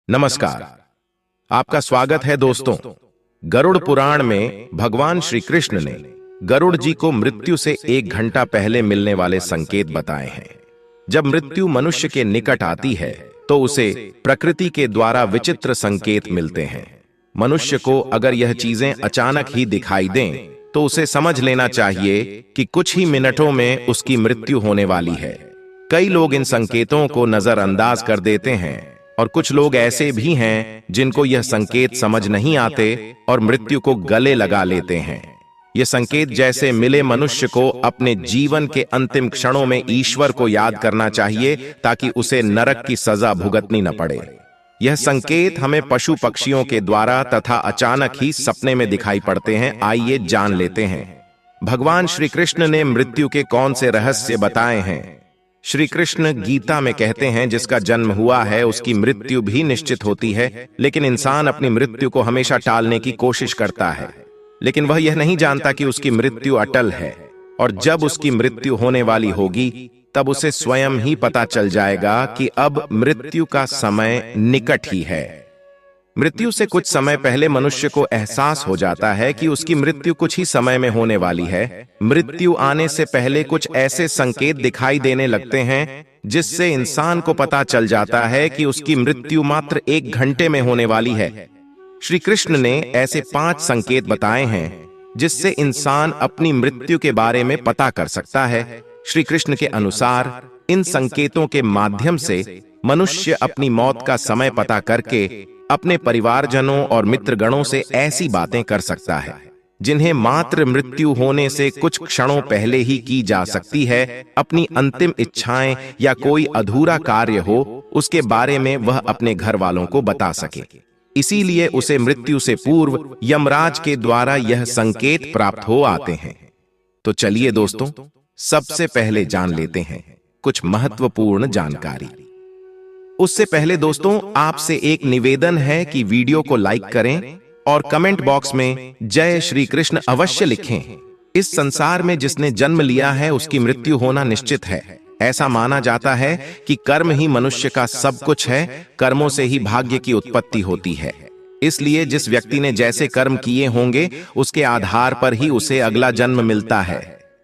नमस्कार। आपका स्वागत है दोस्तों। गरुड़ पुराण में भगवान श्री कृष्ण ने गरुड़ जी को मृत्यु से 1 घंटा पहले मिलने वाले संकेत बताए हैं। जब मृत्यु मनुष्य के निकट आती है तो उसे प्रकृति के द्वारा विचित्र संकेत मिलते हैं। मनुष्य को अगर यह चीजें अचानक ही दिखाई दें तो उसे समझ लेना चाहिए कि कुछ ही मिनटों में उसकी मृत्यु होने वाली है। कई लोग इन संकेतों को नजरअंदाज कर देते हैं और कुछ लोग ऐसे भी हैं जिनको यह संकेत समझ नहीं आते और मृत्यु को गले लगा लेते हैं। ये संकेत जैसे मिले मनुष्य को अपने जीवन के अंतिम क्षणों में ईश्वर को याद करना चाहिए ताकि उसे नरक की सजा भुगतनी न पड़े। यह संकेत हमें पशु पक्षियों के द्वारा तथा अचानक ही सपने में दिखाई पड़ते हैं। आइए जान लेते हैं भगवान श्री कृष्ण ने मृत्यु के कौन से रहस्य बताए हैं। श्री कृष्ण गीता में कहते हैं, जिसका जन्म हुआ है उसकी मृत्यु भी निश्चित होती है, लेकिन इंसान अपनी मृत्यु को हमेशा टालने की कोशिश करता है। लेकिन वह यह नहीं जानता कि उसकी मृत्यु अटल है और जब उसकी मृत्यु होने वाली होगी तब उसे स्वयं ही पता चल जाएगा कि अब मृत्यु का समय निकट ही है। मृत्यु से कुछ समय पहले मनुष्य को एहसास हो जाता है कि उसकी मृत्यु कुछ ही समय में होने वाली है। मृत्यु आने से पहले कुछ ऐसे संकेत दिखाई देने लगते हैं जिससे इंसान को पता चल जाता है कि उसकी मृत्यु मात्र 1 घंटे में होने वाली है। श्री कृष्ण ने ऐसे 5 संकेत बताए हैं जिससे इंसान अपनी मृत्यु के बारे में पता कर सकता है। श्री कृष्ण के अनुसार इन संकेतों के माध्यम से मनुष्य अपनी मौत का समय पता करके अपने परिवारजनों और मित्रगणों से ऐसी बातें कर सकता है जिन्हें मात्र मृत्यु होने से कुछ क्षणों पहले ही की जा सकती है। अपनी अंतिम इच्छाएं या कोई अधूरा कार्य हो उसके बारे में वह अपने घर वालों को बता सके। इसीलिए उसे मृत्यु से पूर्व यमराज के द्वारा यह संकेत प्राप्त हो आते हैं। तो चलिए दोस्तों, सबसे पहले जान लेते हैं कुछ महत्वपूर्ण जानकारी। उससे पहले दोस्तों, आपसे एक निवेदन है कि वीडियो को लाइक करें और कमेंट बॉक्स में जय श्री कृष्ण अवश्य लिखें। इस संसार में जिसने जन्म लिया है उसकी मृत्यु होना निश्चित है। ऐसा माना जाता है कि कर्म ही मनुष्य का सब कुछ है। कर्मों से ही भाग्य की उत्पत्ति होती है। इसलिए जिस व्यक्ति ने जैसे कर्म किए होंगे उसके आधार पर ही उसे अगला जन्म मिलता है।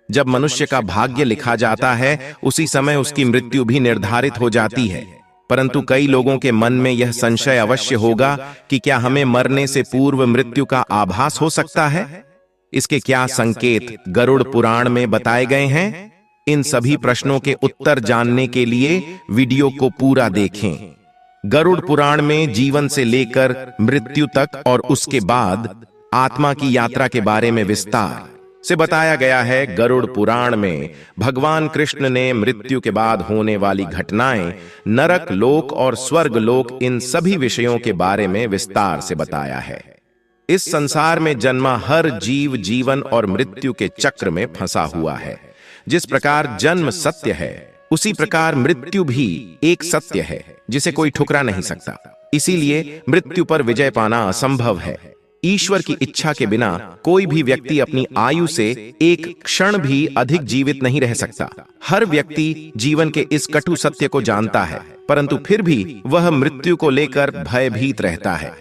जब मनुष्य का भाग्य लिखा जाता है उसी समय उसकी मृत्यु भी निर्धारित हो जाती है। परंतु कई लोगों के मन में यह संशय अवश्य होगा कि क्या हमें मरने से पूर्व मृत्यु का आभास हो सकता है। इसके क्या संकेत गरुड़ पुराण में बताए गए हैं? इन सभी प्रश्नों के उत्तर जानने के लिए वीडियो को पूरा देखें। गरुड़ पुराण में जीवन से लेकर मृत्यु तक और उसके बाद आत्मा की यात्रा के बारे में विस्तार से बताया गया है। गरुड़ पुराण में भगवान कृष्ण ने मृत्यु के बाद होने वाली घटनाएं, नरक लोक और स्वर्ग लोक, इन सभी विषयों के बारे में विस्तार से बताया है। इस संसार में जन्मा हर जीव जीवन और मृत्यु के चक्र में फंसा हुआ है। जिस प्रकार जन्म सत्य है उसी प्रकार मृत्यु भी एक सत्य है जिसे कोई ठुकरा नहीं सकता। इसीलिए मृत्यु पर विजय पाना असंभव है। ईश्वर की इच्छा के बिना कोई भी व्यक्ति अपनी आयु से 1 क्षण भी अधिक जीवित नहीं रह सकता। हर व्यक्ति जीवन के इस कटु सत्य को जानता है, परंतु फिर भी वह मृत्यु को लेकर भयभीत रहता है।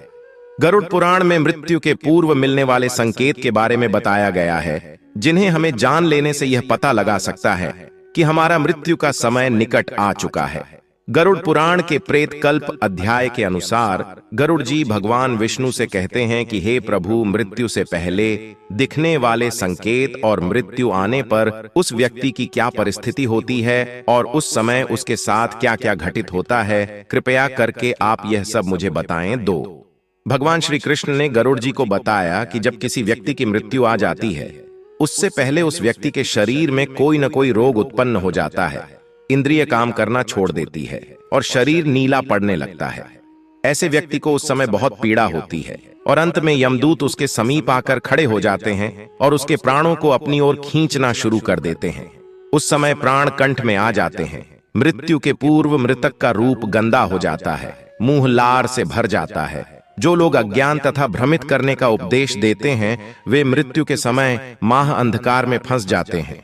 गरुड़ पुराण में मृत्यु के पूर्व मिलने वाले संकेत के बारे में बताया गया है, जिन्हें हमें जान लेने से यह पता लगा सकता है कि हमारा मृत्यु का समय निकट आ चुका है। गरुड़ पुराण के प्रेत कल्प अध्याय के अनुसार गरुड़ जी भगवान विष्णु से कहते हैं कि हे प्रभु, मृत्यु से पहले दिखने वाले संकेत और मृत्यु आने पर उस व्यक्ति की क्या परिस्थिति होती है और उस समय उसके साथ क्या क्या घटित होता है, कृपया करके आप यह सब मुझे बताएं दो। भगवान श्री कृष्ण ने गरुड़ जी को बताया कि जब किसी व्यक्ति की मृत्यु आ जाती है उससे पहले उस व्यक्ति के शरीर में कोई न कोई रोग उत्पन्न हो जाता है। इंद्रिय काम करना छोड़ देती है और शरीर नीला पड़ने लगता है। ऐसे व्यक्ति को उस समय बहुत पीड़ा होती है और अंत में यमदूत उसके समीप आकर खड़े हो जाते हैं और उसके प्राणों को अपनी ओर खींचना शुरू कर देते हैं। उस समय प्राण कंठ में आ जाते हैं। मृत्यु के पूर्व मृतक का रूप गंदा हो जाता है, मुंह लार से भर जाता है। जो लोग अज्ञान तथा भ्रमित करने का उपदेश देते हैं वे मृत्यु के समय माह अंधकार में फंस जाते हैं।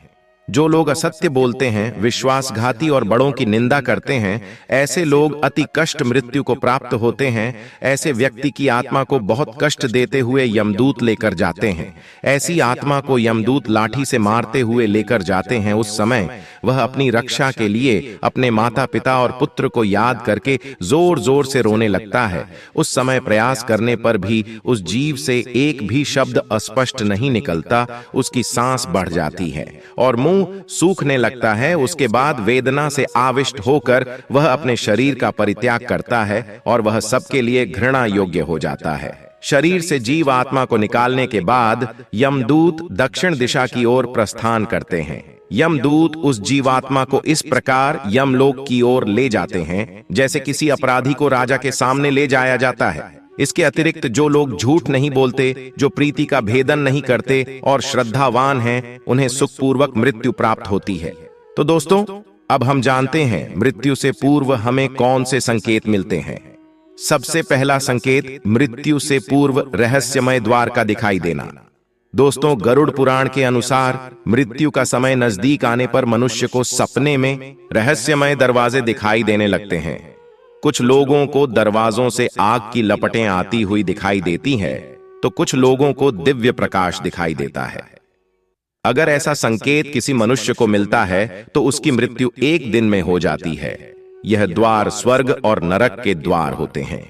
जो लोग असत्य बोलते हैं, विश्वासघाती और बड़ों की निंदा करते हैं, ऐसे लोग अति कष्ट मृत्यु को प्राप्त होते हैं। ऐसे व्यक्ति की आत्मा को बहुत कष्ट देते हुए यमदूत लेकर जाते हैं। ऐसी आत्मा को यमदूत लाठी से मारते हुए लेकर जाते हैं। उस समय वह अपनी रक्षा के लिए अपने माता पिता और पुत्र को याद करके जोर जोर से रोने लगता है। उस समय प्रयास करने पर भी उस जीव से एक भी शब्द अस्पष्ट नहीं निकलता। उसकी सांस बढ़ जाती है और मुंह सूखने लगता है। उसके बाद वेदना से आविष्ट होकर वह अपने शरीर का परित्याग करता है और वह सबके लिए घृणा योग्य हो जाता है। शरीर से जीव आत्मा को निकालने के बाद यमदूत दक्षिण दिशा की ओर प्रस्थान करते हैं। यमदूत उस जीवात्मा को इस प्रकार यमलोक की ओर ले जाते हैं जैसे किसी अपराधी को राजा के सामने ले जाया जाता है। इसके अतिरिक्त जो लोग झूठ नहीं बोलते, जो प्रीति का भेदन नहीं करते और श्रद्धावान हैं, उन्हें सुखपूर्वक मृत्यु प्राप्त होती है। तो दोस्तों, अब हम जानते हैं मृत्यु से पूर्व हमें कौन से संकेत मिलते हैं। सबसे पहला संकेत मृत्यु से पूर्व रहस्यमय द्वार का दिखाई देना। दोस्तों, गरुड़ पुराण के अनुसार मृत्यु का समय नजदीक आने पर मनुष्य को सपने में रहस्यमय दरवाजे दिखाई देने लगते हैं। कुछ लोगों को दरवाजों से आग की लपटें आती हुई दिखाई देती हैं, तो कुछ लोगों को दिव्य प्रकाश दिखाई देता है। अगर ऐसा संकेत किसी मनुष्य को मिलता है तो उसकी मृत्यु एक दिन में हो जाती है। यह द्वार स्वर्ग और नरक के द्वार होते हैं।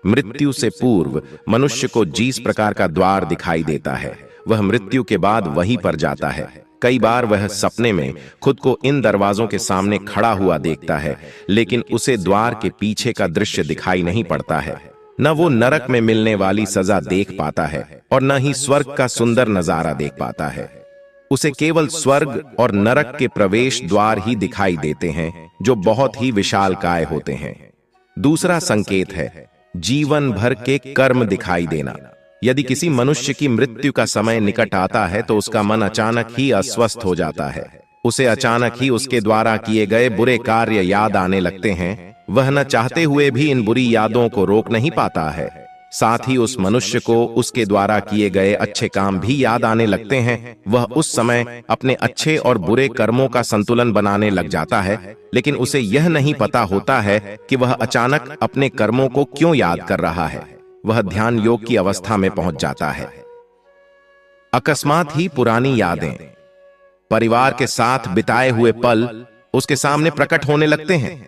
मृत्यु से पूर्व मनुष्य को जिस प्रकार का द्वार दिखाई देता है, वह मृत्यु के बाद वहीं पर जाता है। कई बार वह सपने में खुद को इन दरवाजों के सामने खड़ा हुआ देखता है, लेकिन उसे द्वार के पीछे का दृश्य दिखाई नहीं पड़ता है। न वो नरक में मिलने वाली सजा देख पाता है और न ही स्वर्ग का सुंदर नजारा देख पाता है। उसे केवल स्वर्ग और नरक के प्रवेश द्वार ही दिखाई देते हैं, जो बहुत ही विशालकाय होते हैं। दूसरा संकेत है जीवन भर के कर्म दिखाई देना। यदि किसी मनुष्य की मृत्यु का समय निकट आता है तो उसका मन अचानक ही अस्वस्थ हो जाता है। उसे अचानक ही उसके द्वारा किए गए बुरे कार्य याद आने लगते हैं। वह न चाहते हुए भी इन बुरी यादों को रोक नहीं पाता है। साथ ही उस मनुष्य को उसके द्वारा किए गए अच्छे काम भी याद आने लगते हैं। वह उस समय अपने अच्छे और बुरे कर्मों का संतुलन बनाने लग जाता है, लेकिन उसे यह नहीं पता होता है कि वह अचानक अपने कर्मों को क्यों याद कर रहा है। वह ध्यान योग की अवस्था में पहुंच जाता है। अकस्मात ही पुरानी यादें, परिवार के साथ बिताए हुए पल उसके सामने प्रकट होने लगते हैं।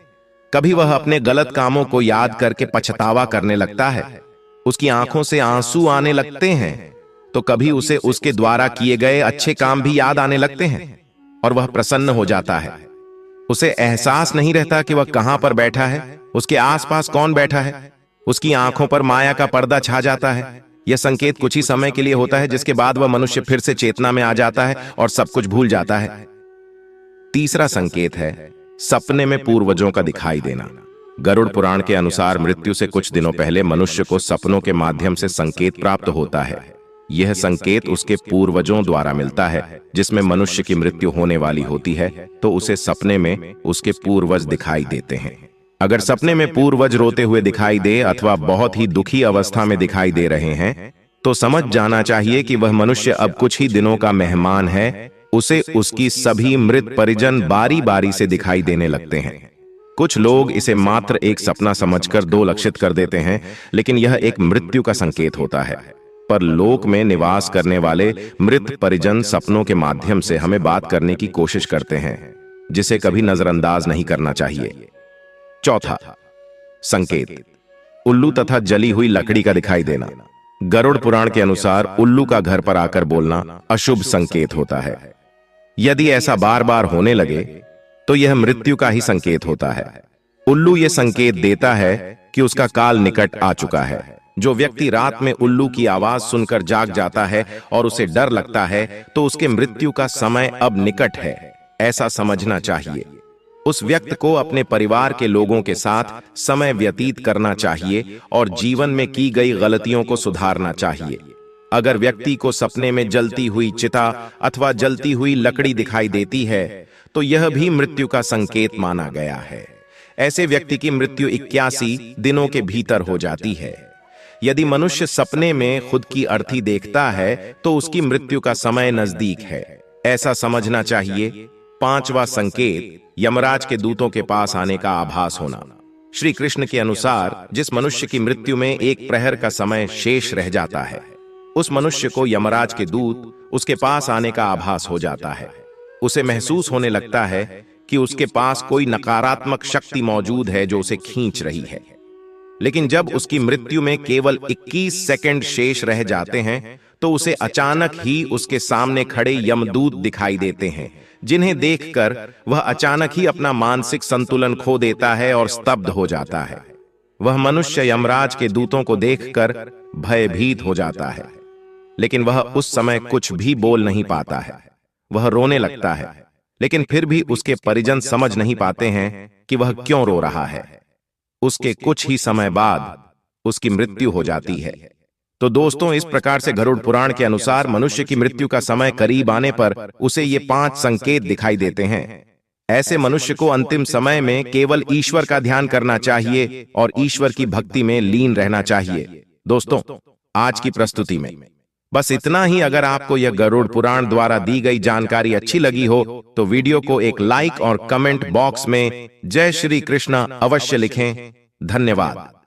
कभी वह अपने गलत कामों को याद करके पछतावा करने लगता है। उसकी आंखों से आंसू आने लगते हैं, तो कभी उसे उसके द्वारा किए गए अच्छे काम भी याद आने लगते हैं और वह प्रसन्न हो जाता है। उसे एहसास नहीं रहता कि वह कहां पर बैठा है, उसके आसपास कौन बैठा है। उसकी आंखों पर माया का पर्दा छा जाता है। यह संकेत कुछ ही समय के लिए होता है, जिसके बाद वह मनुष्य फिर से चेतना में आ जाता है और सब कुछ भूल जाता है। तीसरा संकेत है सपने में पूर्वजों का दिखाई देना। गरुड़ पुराण के अनुसार मृत्यु से कुछ दिनों पहले मनुष्य को सपनों के माध्यम से संकेत प्राप्त होता है। यह संकेत उसके पूर्वजों द्वारा मिलता है। जिसमें मनुष्य की मृत्यु होने वाली होती है तो उसे सपने में उसके पूर्वज दिखाई देते हैं। अगर सपने में पूर्वज रोते हुए दिखाई दे अथवा बहुत ही दुखी अवस्था में दिखाई दे रहे हैं, तो समझ जाना चाहिए कि वह मनुष्य अब कुछ ही दिनों का मेहमान है। उसे उसकी सभी मृत परिजन बारी बारी से दिखाई देने लगते हैं। कुछ लोग इसे मात्र एक सपना समझकर दो लक्षित कर देते हैं, लेकिन यह एक मृत्यु का संकेत होता है। पर लोक में निवास करने वाले मृत परिजन सपनों के माध्यम से हमें बात करने की कोशिश करते हैं, जिसे कभी नजरअंदाज नहीं करना चाहिए। चौथा संकेत उल्लू तथा जली हुई लकड़ी का दिखाई देना। गरुड़ पुराण के अनुसार उल्लू का घर पर आकर बोलना अशुभ संकेत होता है। यदि ऐसा बार बार होने लगे तो यह मृत्यु का ही संकेत होता है। उल्लू यह संकेत देता है कि उसका काल निकट आ चुका है। जो व्यक्ति रात में उल्लू की आवाज सुनकर जाग जाता है और उसे डर लगता है, तो उसके मृत्यु का समय अब निकट है, ऐसा समझना चाहिए। उस व्यक्ति को अपने परिवार के लोगों के साथ समय व्यतीत करना चाहिए और जीवन में की गई गलतियों को सुधारना चाहिए। अगर व्यक्ति को सपने में जलती हुई चिता अथवा जलती हुई लकड़ी दिखाई देती है, तो यह भी मृत्यु का संकेत माना गया है। ऐसे व्यक्ति की मृत्यु 81 दिनों के भीतर हो जाती है। यदि मनुष्य सपने में खुद की अर्थी देखता है, तो उसकी मृत्यु का समय नजदीक है। ऐसा समझना चाहिए। पांचवा संकेत यमराज के दूतों के पास आने का आभास होना। श्री कृष्ण के अनुसार जिस मनुष्य की मृत्यु में एक प्रहर का समय शेष रह जाता है, उस मनुष्य को यमराज के दूत उसके पास आने का आभास हो जाता है। उसे महसूस होने लगता है कि उसके पास कोई नकारात्मक शक्ति मौजूद है जो उसे खींच रही है। लेकिन जब उसकी मृत्यु में केवल 21 सेकंड शेष रह जाते हैं तो उसे अचानक ही उसके सामने खड़े यमदूत दिखाई देते हैं, जिन्हें देखकर वह अचानक ही अपना मानसिक संतुलन खो देता है और स्तब्ध हो जाता है। वह मनुष्य यमराज के दूतों को देखकर भयभीत हो जाता है, लेकिन वह उस समय कुछ भी बोल नहीं पाता है। वह रोने लगता है, लेकिन फिर भी उसके परिजन समझ नहीं पाते हैं कि वह क्यों रो रहा है। उसके कुछ ही समय बाद उसकी मृत्यु हो जाती है। तो दोस्तों, इस प्रकार से गरुड़ पुराण के अनुसार मनुष्य की मृत्यु का समय करीब आने पर उसे ये 5 संकेत दिखाई देते हैं। ऐसे मनुष्य को अंतिम समय में केवल ईश्वर का ध्यान करना चाहिए और ईश्वर की भक्ति में लीन रहना चाहिए। दोस्तों, आज की प्रस्तुति में बस इतना ही। अगर आपको यह गरुड़ पुराण द्वारा दी गई जानकारी अच्छी लगी हो तो वीडियो को एक लाइक और कमेंट बॉक्स में जय श्री कृष्ण अवश्य लिखें। धन्यवाद।